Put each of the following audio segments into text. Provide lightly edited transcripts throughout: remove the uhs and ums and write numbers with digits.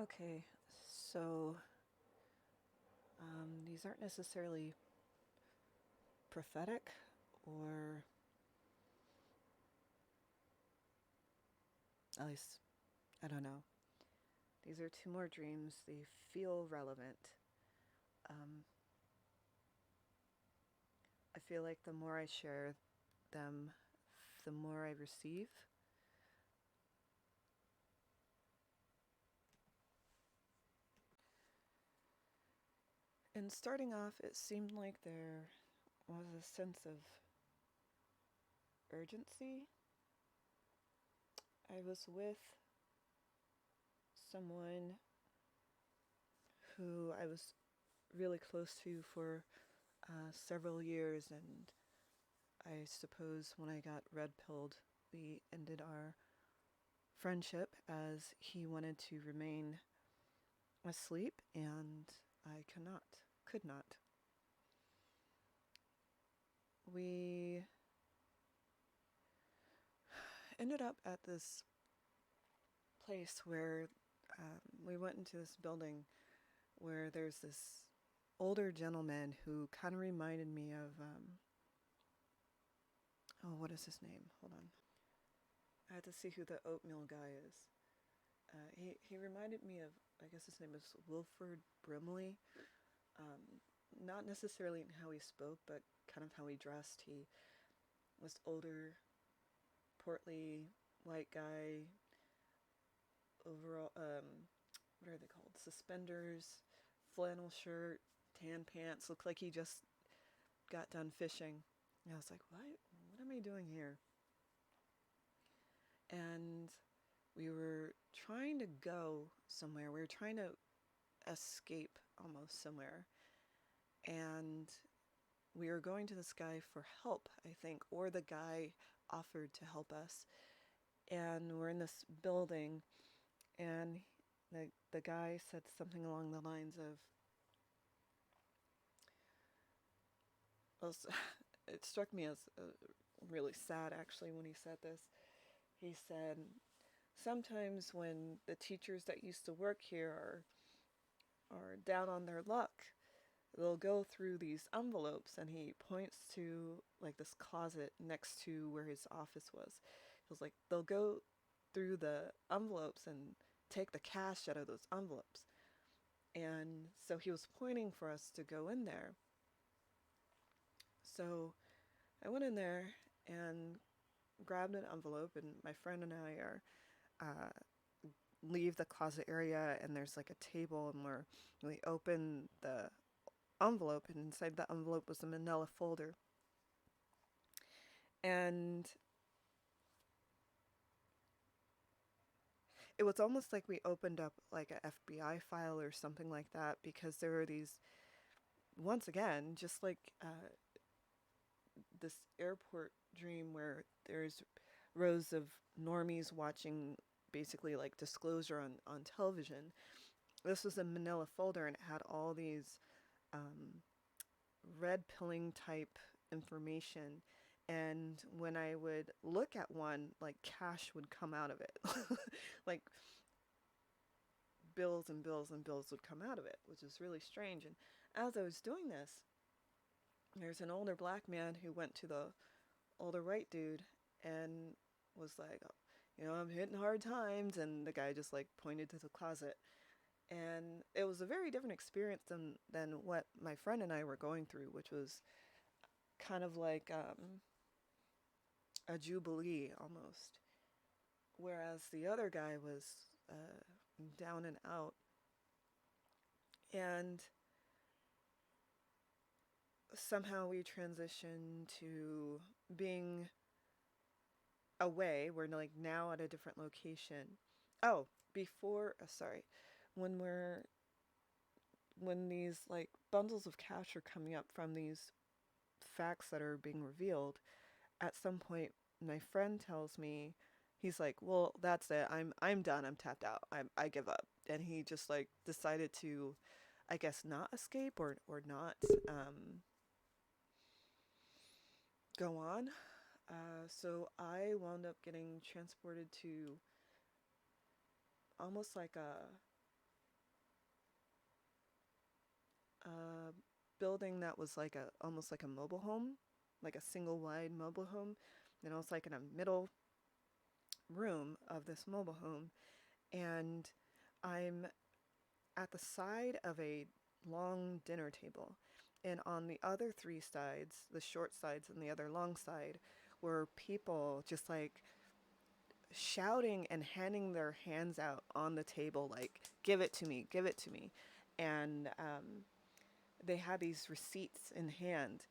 Okay, so these aren't necessarily prophetic or at least, I don't know. These are two more dreams. They feel relevant. Um, I feel like the more I share them, the more I receive. And starting off, it seemed like there was a sense of urgency. I was with someone who I was really close to for several years, and I suppose when I got red pilled, we ended our friendship as he wanted to remain asleep and I could not. We ended up at this place where we went into this building where there's this older gentleman who kind of reminded me of, oh, what is his name? Hold on. I had to see who the oatmeal guy is. He reminded me of, I guess his name is Wilford Brimley. Um, Not necessarily in how he spoke, but kind of how he dressed. He was older, portly, white guy, overall, what are they called? Suspenders, flannel shirt, tan pants. Looked like he just got done fishing. And I was like, what? What am I doing here? And we were trying to go somewhere. We were trying to escape almost somewhere. And we were going to this guy for help, I think, or the guy offered to help us. And we're in this building, and the guy said something along the lines of, well, it struck me as really sad actually when he said this. He said, sometimes when the teachers that used to work here are down on their luck, they'll go through these envelopes, and he points to like this closet next to where his office was. He was like, they'll go through the envelopes and take the cash out of those envelopes. And so he was pointing for us to go in there. So I went in there and grabbed an envelope, and my friend and I are uh, leave the closet area, and there's like a table, and we open the envelope, and inside the envelope was a manila folder. And it was almost like we opened up like a FBI file or something like that, because there were these, once again, just like this airport dream where there's rows of normies watching basically like disclosure on television. This was a manila folder, and it had all these um, red pilling type information. And when I would look at one, like cash would come out of it. Like bills and bills and bills would come out of it, which is really strange. And as I was doing this, there's an older black man who went to the older white dude and was like, oh, I'm hitting hard times. And the guy just like pointed to the closet. And it was a very different experience than what my friend and I were going through, which was kind of like a jubilee almost. Whereas the other guy was down and out. And somehow we transitioned to being away. We're like now at a different location. Oh, sorry. When when these like bundles of cash are coming up from these facts that are being revealed, at some point my friend tells me, he's like, well, that's it, I'm done, I'm tapped out, I give up. And he just like decided to, I guess, not escape or not go on. So I wound up getting transported to almost like a a building that was like a almost like a mobile home, like a single wide mobile home. And I was like in a middle room of this mobile home, and I'm at the side of a long dinner table. And on the other three sides, the short sides and the other long side, were people just like shouting and handing their hands out on the table, like, give it to me, give it to me. And they had these receipts in hand.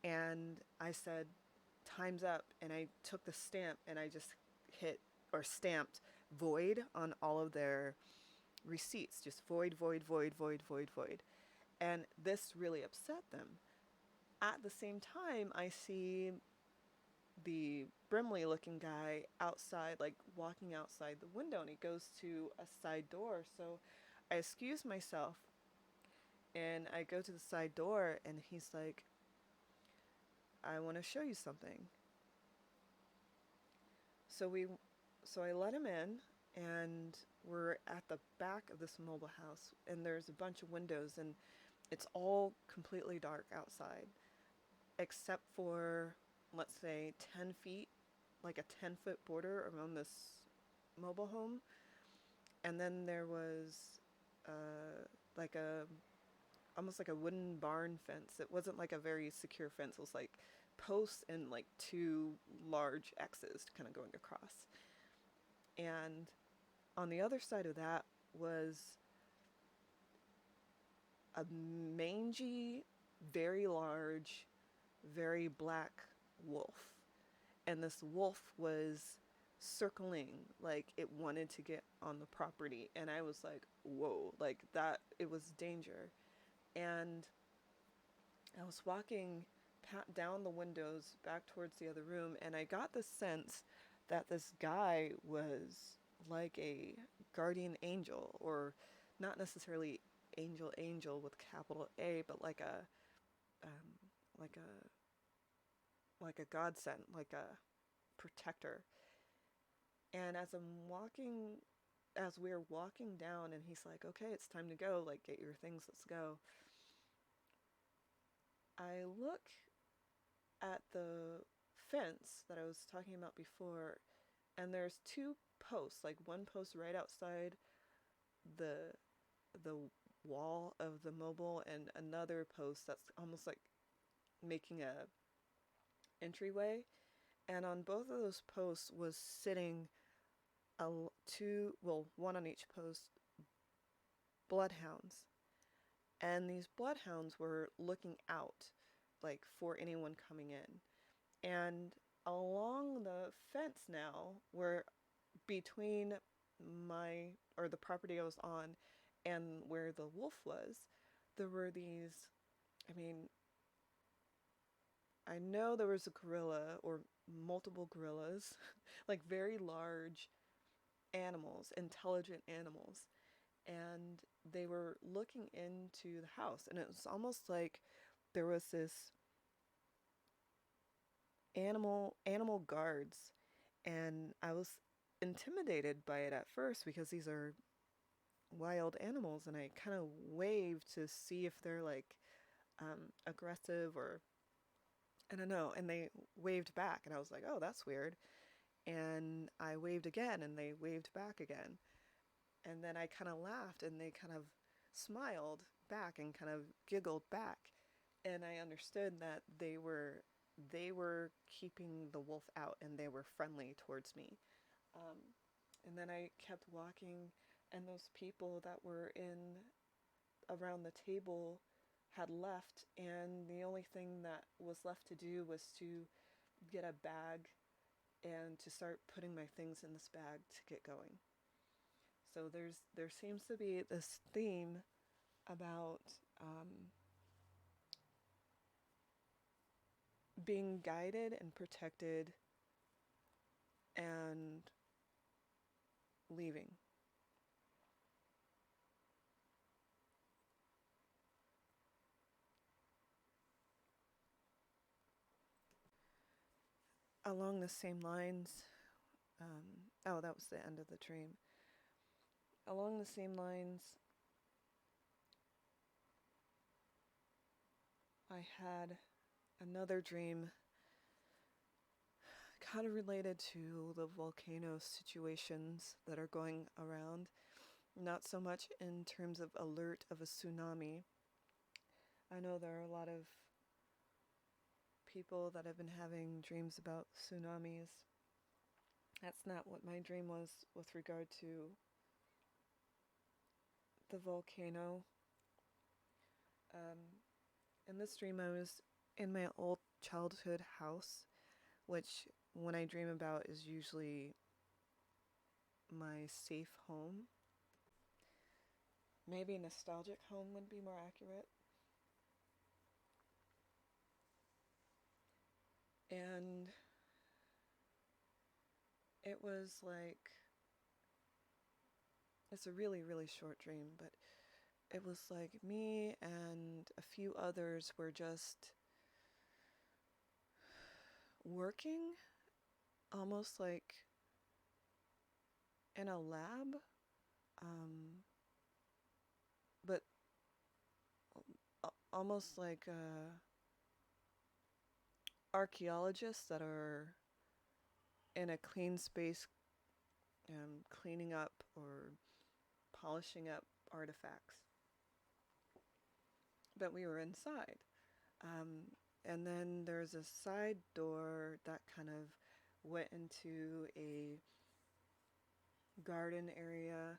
And I said, time's up. And I took the stamp and I just hit or stamped void on all of their receipts, just void, void, void, void, void, void. And this really upset them. At the same time, I see the Brimley looking guy outside, like walking outside the window, and he goes to a side door. So I excuse myself and I go to the side door, and he's like, I want to show you something. So we, so I let him in, and we're at the back of this mobile house, and there's a bunch of windows, and it's all completely dark outside, except for, let's say, 10 feet, like a 10-foot border around this mobile home. And then there was like a almost like a wooden barn fence. It wasn't like a very secure fence. It was like posts and like two large X's kind of going across. And on the other side of that was a mangy, very large, very black wolf. And this wolf was circling like it wanted to get on the property. And I was like, whoa, like that, it was danger. And I was walking down the windows back towards the other room, and I got the sense that this guy was like a guardian angel, or not necessarily angel angel with capital A, but um, like a godsend, like a protector. And as we're walking down, and he's like, okay, it's time to go, like, get your things, let's go. I look at the fence that I was talking about before, and there's two posts, like one post right outside the the wall of the mobile, and another post that's almost like making a entryway. And on both of those posts was sitting one on each post, bloodhounds. And these bloodhounds were looking out, like, for anyone coming in. And along the fence now, where between the property I was on and where the wolf was, there were these, I mean, I know there was a gorilla or multiple gorillas, like very large animals, intelligent animals. And they were looking into the house, and it was almost like there was this animal guards, and I was intimidated by it at first because these are wild animals, and I kind of waved to see if they're like aggressive, or I don't know, and they waved back, and I was like, oh, that's weird. And I waved again, and they waved back again. And then I kind of laughed, and they kind of smiled back and kind of giggled back. And I understood that they were keeping the wolf out, and they were friendly towards me. Um, and then I kept walking, and those people that were in around the table had left, and the only thing that was left to do was to get a bag and to start putting my things in this bag to get going. So there seems to be this theme about being guided and protected and leaving. Along the same lines, oh, that was the end of the dream. Along the same lines, I had another dream kind of related to the volcano situations that are going around. Not so much in terms of alert of a tsunami. I know there are a lot of people that have been having dreams about tsunamis. That's not what my dream was with regard to the volcano. Um, in this dream, I was in my old childhood house, which when I dream about is usually my safe home. Maybe nostalgic home would be more accurate. And it was like, it's a really, really short dream, but it was like me and a few others were just working almost like in a lab, but almost like archaeologists that are in a clean space, cleaning up or polishing up artifacts. But we were inside. Um, and then there's a side door that kind of went into a garden area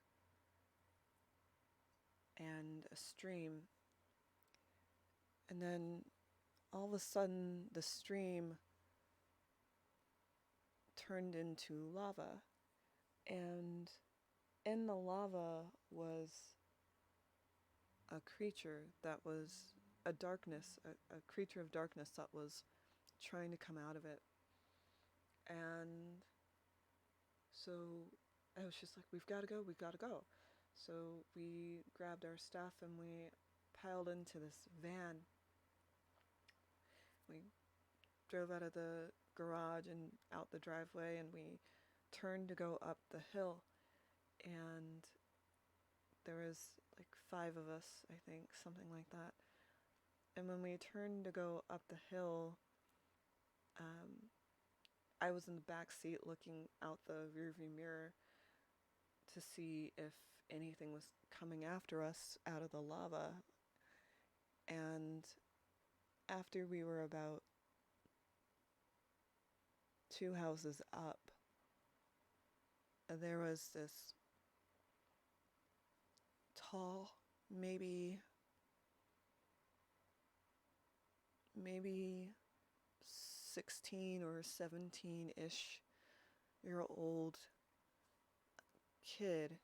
and a stream. And then all of a sudden, the stream turned into lava. And in the lava was a creature that was a darkness, a creature of darkness that was trying to come out of it. And so I was just like, we've got to go, we've got to go. So we grabbed our stuff and we piled into this van. We drove out of the garage and out the driveway, and we turned to go up the hill. And there was like 5 of us, I think, something like that. And when we turned to go up the hill, um, I was in the back seat looking out the rearview mirror to see if anything was coming after us out of the lava. And after we were about 2 houses up, there was this tall, maybe 16 or 17-ish year old kid.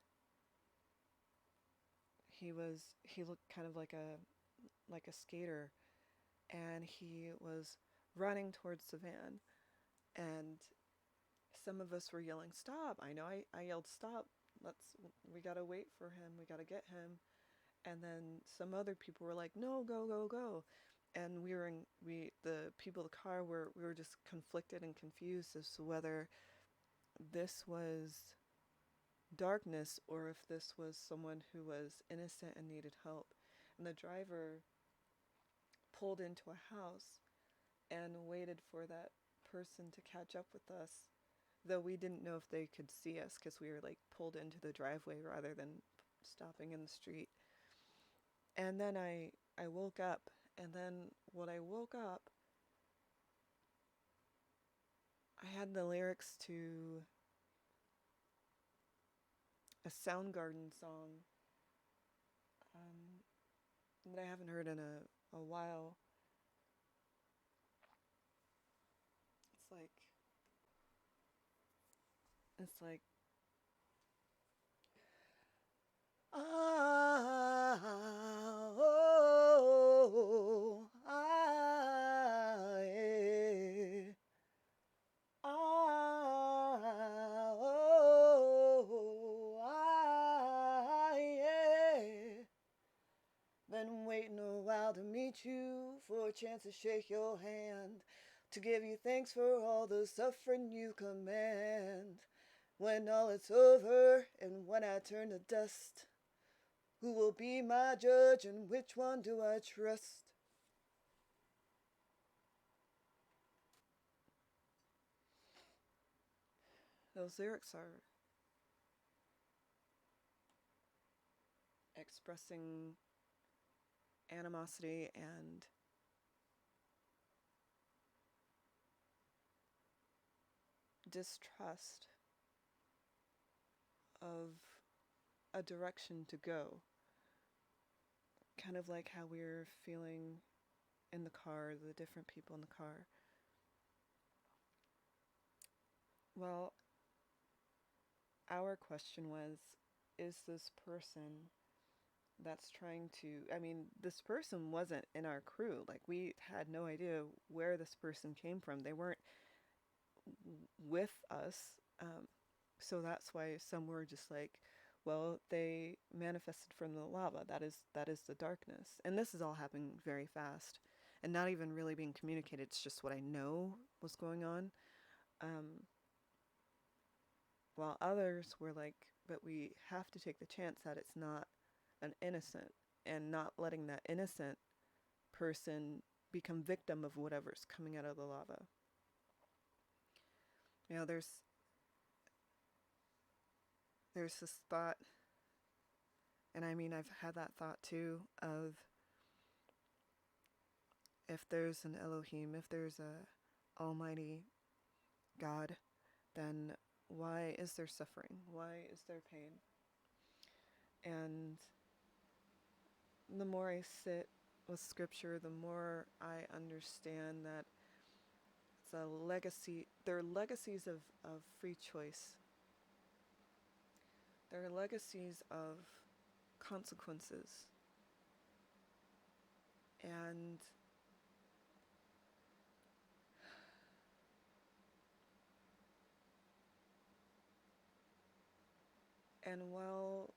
He looked kind of like a skater, and he was running towards the van, and some of us were yelling, "Stop!" I know I yelled, "Stop! We gotta wait for him. We gotta get him." And then some other people were like, "No, go, go, go!" And the people in the car we were just conflicted and confused as to whether this was darkness or if this was someone who was innocent and needed help. And the driver pulled into a house and waited for that person to catch up with us, though we didn't know if they could see us because we were like pulled into the driveway rather than stopping in the street. And then I woke up, and then when I woke up, I had the lyrics to a Soundgarden song that I haven't heard in a while. It's like it's like ah oh ah yeah. Ah, oh, ah, yeah. Been waiting a while to meet you for a chance to shake your hand, to give you thanks for all the suffering you command. When all it's over and when I turn to dust, who will be my judge and which one do I trust? Those lyrics are expressing animosity and distrust of a direction to go. Kind of like how we're feeling in the car, the different people in the car. Well, our question was, is this person that's trying to, I mean, this person wasn't in our crew. Like, we had no idea where this person came from. They weren't with us. So that's why some were just like, well, they manifested from the lava. That is the darkness. And this is all happening very fast and not even really being communicated. It's just what I know was going on. Um, while others were like, but we have to take the chance that it's not an innocent, and not letting that innocent person become victim of whatever's coming out of the lava. You know, there's this thought, and I mean, I've had that thought too, of if there's an Elohim, if there's a almighty God, then why is there suffering? Why is there pain? And the more I sit with scripture, the more I understand that it's a legacy. There are legacies of free choice. There are legacies of consequences. And while,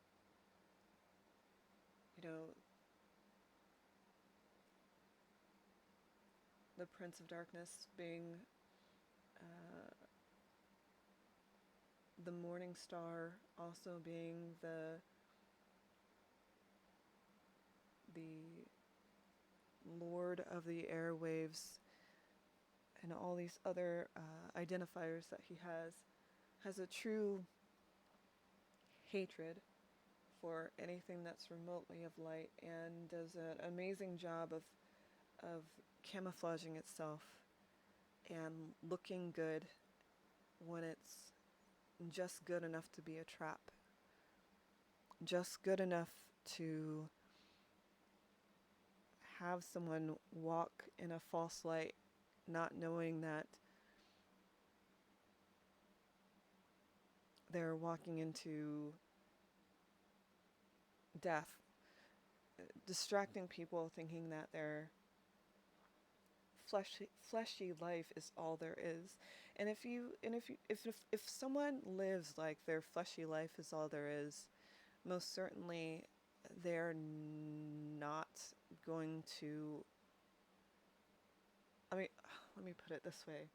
you know, the Prince of Darkness being the morning star, also being the lord of the airwaves, and all these other identifiers that he has a true hatred for anything that's remotely of light, and does an amazing job of camouflaging itself and looking good when it's just good enough to be a trap, just good enough to have someone walk in a false light, not knowing that they're walking into death, distracting people, thinking that their fleshy life is all there is. And if someone lives like their fleshy life is all there is, most certainly they're not going to, I mean, let me put it this way.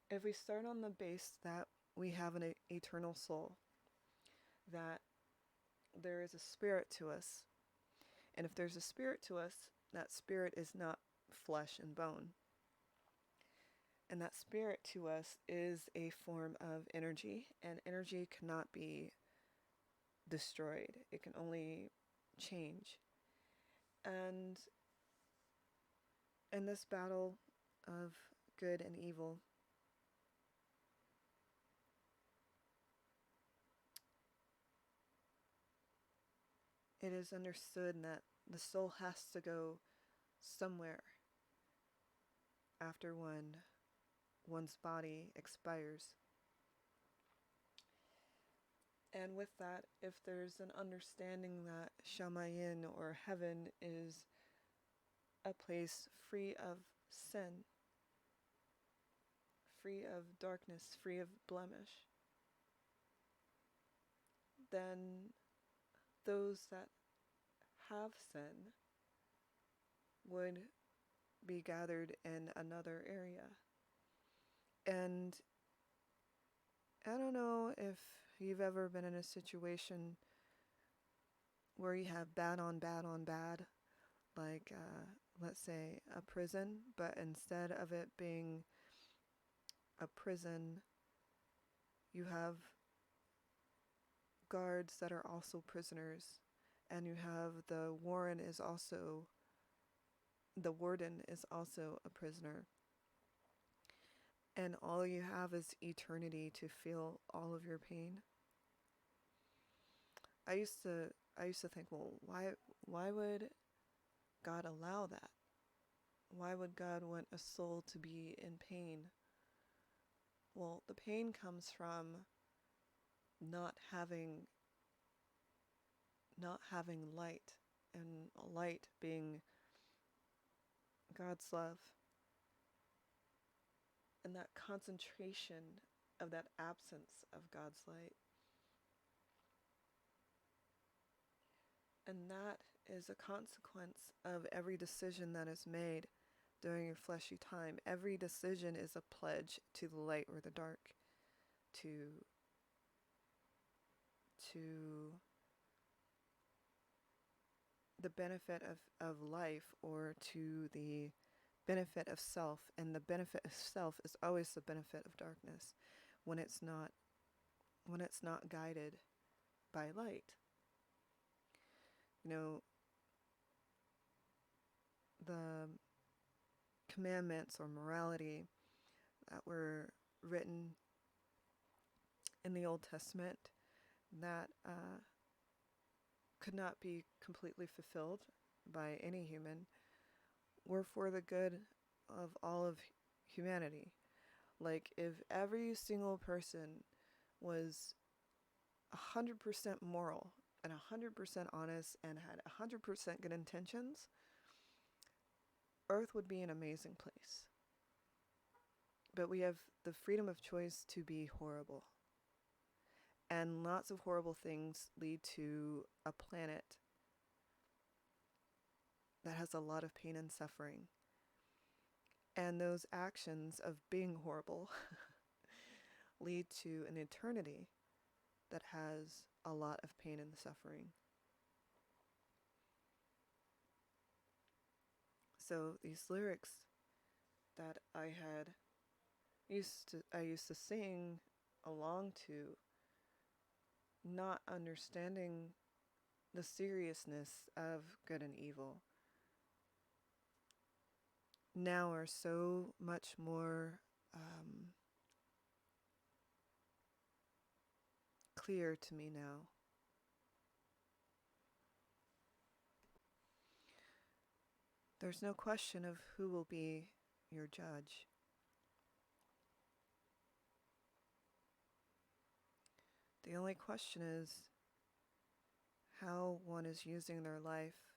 If we start on the base that we have an eternal soul, that there is a spirit to us, and if there's a spirit to us, that spirit is not flesh and bone. And that spirit to us is a form of energy, and energy cannot be destroyed. It can only change. And in this battle of good and evil, it is understood that the soul has to go somewhere after one's body expires. And with that, if there's an understanding that Shamayin, or heaven, is a place free of sin, free of darkness, free of blemish, then those that have sin would be gathered in another area. And I don't know if you've ever been in a situation where you have bad on bad on bad, like let's say, a prison, but instead of it being a prison, you have guards that are also prisoners, and you have the warden is also a prisoner, and all you have is eternity to feel all of your pain. I used to I used to think, well, why would God allow that? Why would God want a soul to be in pain? Well, the pain comes from not having not having light, and light being God's love, and that concentration of that absence of God's light. And that is a consequence of every decision that is made during your fleshy time. Every decision is a pledge to the light or the dark, to to the benefit of life, or to the benefit of self. And the benefit of self is always the benefit of darkness when it's not guided by light. You know, the commandments or morality that were written in the Old Testament that could not be completely fulfilled by any human were for the good of all of humanity. Like, if every single person was 100% moral and 100% honest and had 100% good intentions, Earth would be an amazing place. But we have the freedom of choice to be horrible. And lots of horrible things lead to a planet that has a lot of pain and suffering. And those actions of being horrible lead to an eternity that has a lot of pain and suffering. So these lyrics that I used to sing along to, not understanding the seriousness of good and evil, now are so much more clear to me now. There's no question of who will be your judge. The only question is how one is using their life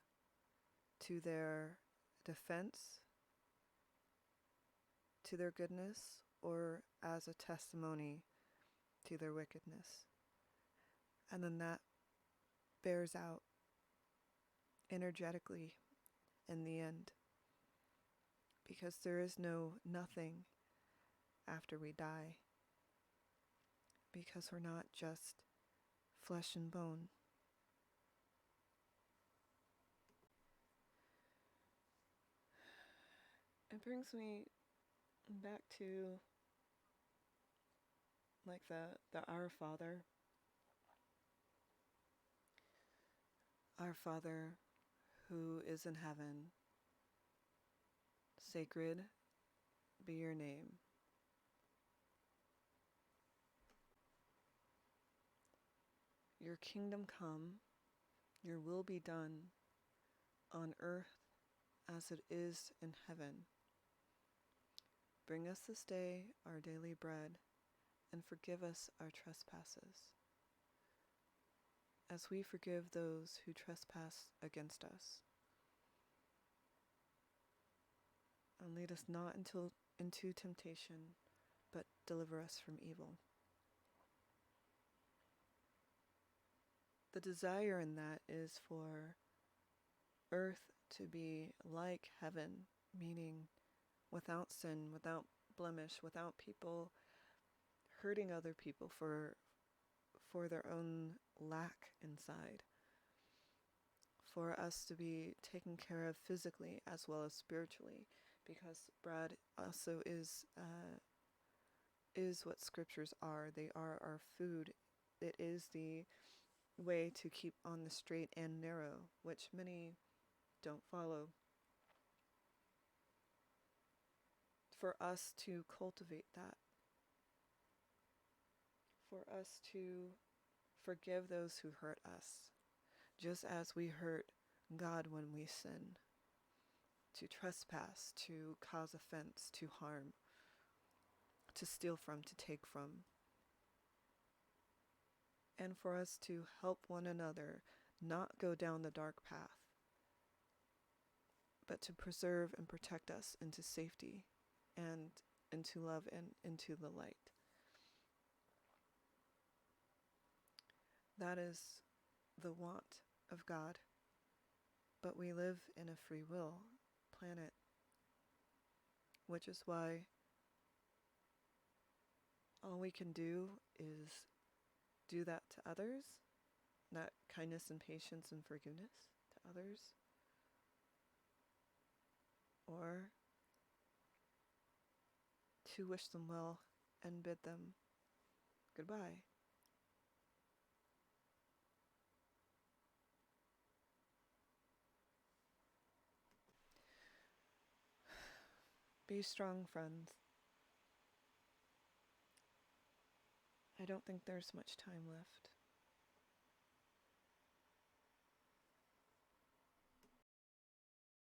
to their defense, to their goodness, or as a testimony to their wickedness. And then that bears out energetically in the end, because there is no nothing after we die, because we're not just flesh and bone. It brings me back to like the Our Father who is in heaven, sacred be your name. Your kingdom come, your will be done on earth as it is in heaven. Bring us this day our daily bread, and forgive us our trespasses, as we forgive those who trespass against us. And lead us not into temptation, but deliver us from evil. The desire in that is for earth to be like heaven, meaning without sin, without blemish, without people hurting other people for their own lack inside, for us to be taken care of physically as well as spiritually, because bread also is what scriptures are. They are our food. It is the way to keep on the straight and narrow, which many don't follow. For us to cultivate that, for us to forgive those who hurt us, just as we hurt God when we sin, to trespass, to cause offense, to harm, to steal from, to take from, and for us to help one another not go down the dark path, but to preserve and protect us into safety and into love and into the light. That is the want of God. But we live in a free will planet, which is why all we can do is do that to others, that kindness and patience and forgiveness to others, or to wish them well and bid them goodbye. Be strong, friends. I don't think there's much time left.